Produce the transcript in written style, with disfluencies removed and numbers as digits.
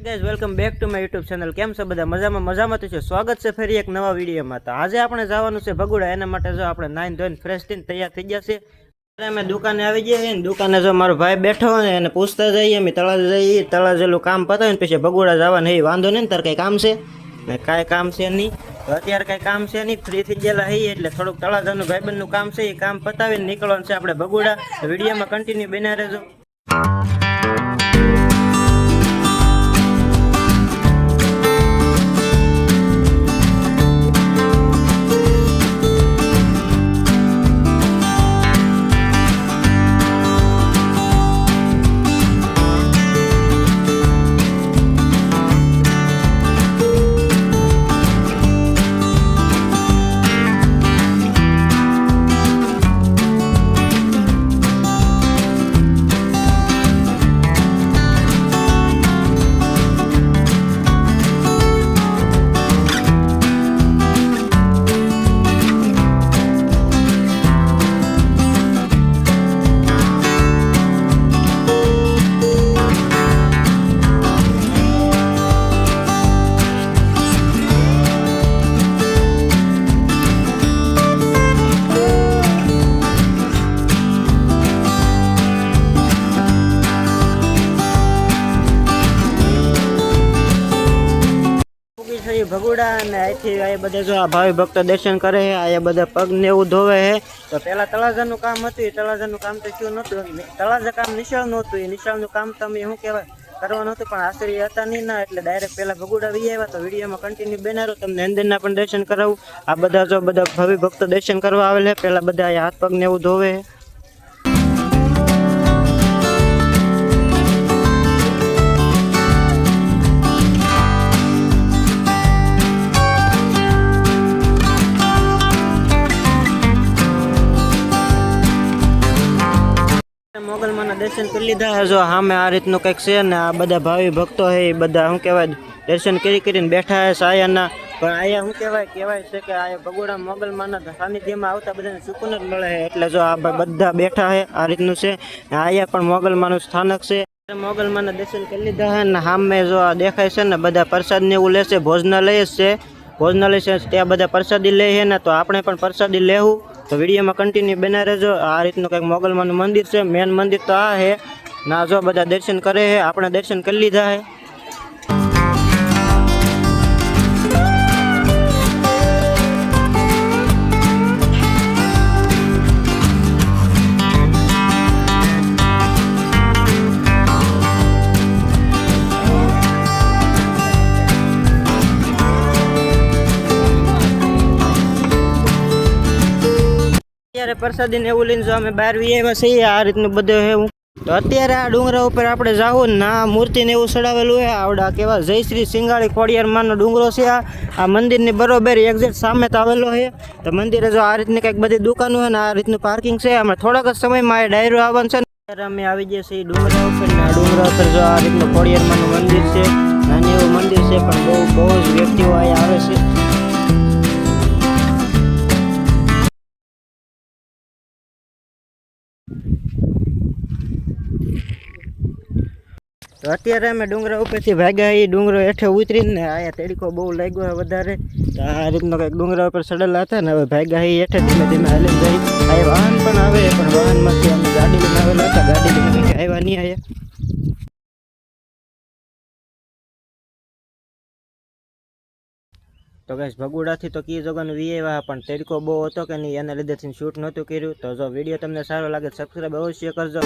Guys welcome back to my YouTube channel. केम छो बधा मजामां तो छे। स्वागत छे फेरी एक नवा विडियो में। तो आज आपणे जवानुं छे भगुड़ा। एना माटे जो आपणे नाइन धोईने फ्रेश थईने तैयार थई गया छे। अमे दुकाने आवी गया छे। दुकाने जो मारो भाई बैठो होय एने पूछता जाईए अमे तळाजे जाईए। तळाजेलुं काम पतावीने पछी भगुड़ा जवानुं हे वांधो नहीं। तार काई काम छे ने काई काम छे नहीं। तो अत्यारे काई काम छे नहीं, फ्री थई गेला हई એટલે થોડુંક તળાજાનું ભાઈબંધનું કામ છે એ કામ પતાવીને નીકળવાનું છે આપણે ભગુડા। તો વિડિયોમાં કન્ટિન્યુ બન્યા રહેજો। भगुड़ा ने आथी आ बधा जो आ भावी भक्त दर्शन करे है। आ बधा पग ने एवं धोवे है। तो पहला तळाजानुं काम हतुं। तळाजानुं काम तो शुं नहोतुं। तळाजा काम निशाळनुं हतुं। ए निशाळनुं काम तमे शुं कहेवाय करवानुं हतुं, पण आश्रय हता नहीं ना એટલે डायरेक्ट पहला भगुड़ा वी आव्या। तो विडियोमां कन्टिन्यू बन्या रहो। तमने अंदરના पण दर्शन करावुं। आ बधा जो बधा भावी भक्त दर्शन करवा आवेला है। पहला बधा हाथ पग ने एवं धोवे है। मोगलमाना दर्शन कर लीधा है। जो हमें आ रीतनु कंईक छे ने आ बधा भावी भक्तो है ए बधा शुं कहेवाय दर्शन करीने बैठा है सायाना। पण आया शुं कहेवाय छे के आ भगुड़ा मोगलमाना सानिध्यमां आवता बधाने सुकून ज मळे है। એટલે जो आ बधा बैठा है आ रीतनु छे। आया पण मोगलमानुं स्थानक छे। मोगलमाना दर्शन कर लीधा है ने सामे जो आ देखाय छे ने बधा प्रसाद ने एवुं लेशे। भोजनालय छे, भोजनालय छे त्यां बधा प्रसादी ले है ने। तो आपणे पण प्रसादी लेवुं। तो विडियो में कंटिन्यू बना रहो। आ रीतनु कंईक मोगलमानुं मंदिर है। मेन मंदिर तो आ है ना। जो बधा दर्शन करे है, आपणे दर्शन कर लीधा है। अत्यारे प्रसादी ने एवुं लईने जो अमे बहार वी आव्या छीए। आ रीतनुं बधुं है। तो अत्यारे आ डूंगरा उपर आपणे जावुं ना मूर्ति ने एवुं चढ़ावेलुं है। आवड़ा केवा जय श्री सिंगाड़ी खोडियार मानो डूंगरो छे। आ मंदिर बरोबर एक्जेक्ट सामे ज आवेलो है। तो मंदिरे जो आ रीतनी कंईक बधी दुकानों है। आ रीतनुं पार्किंग छे। अमे थोड़ाक ज समयमां डायरो आववानो छे। अत्यारे अमे आवी गया छीए डूंगरा उपर। ने आ डूंगरा उपर जो आ रीतनुं खोडियार मानुं मंदिर छे। नानुं एवुं मंदिर छे पण बहु ज व्यक्तिओ अहींया आवे छे। तो अत्यारे अमे डूंगरा उपरथी भाग्या। ए डूंगरो हेठे उतरीने आया तड़को बहु लाग्यो है वधारे। तो आ रीतनो कंईक डूंगरा उपर चढ़ेला हता ने हवे भाग्या हे हेठे धीमे धीमे हालीने जाई। आ वाहन पण आवे पण वाहनमांथी अमे गाड़ी लईने आवेला हता। गाड़ी लईने कंईक आव्या नहीं आया। तो गाइस भगुड़ा थी तो की जगह वी आव्या पण तड़को बहु हतो के नहीं एना लीधे शूट नहोतुं कर्युं। तो जो विडियो तमने सारो लागे सब्सक्राइब अवश्य करजो।